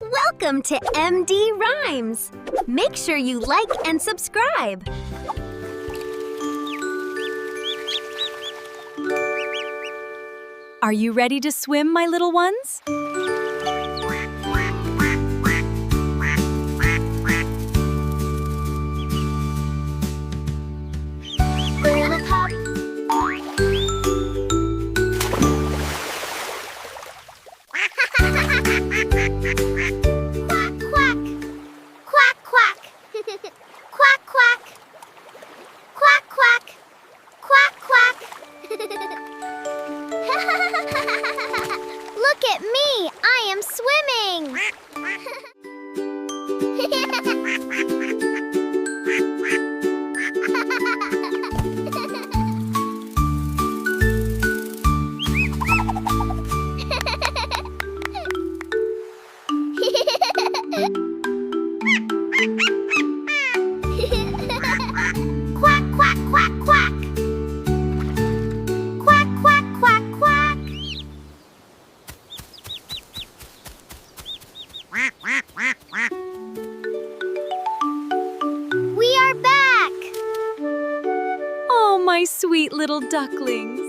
Welcome to MD Rhymes! Make sure you like and subscribe! Are you ready to swim, my little ones? Look at me! I am swimming! Quack, quack, quack, quack! Quack, quack, quack, quack! We are back! Oh, my sweet little ducklings!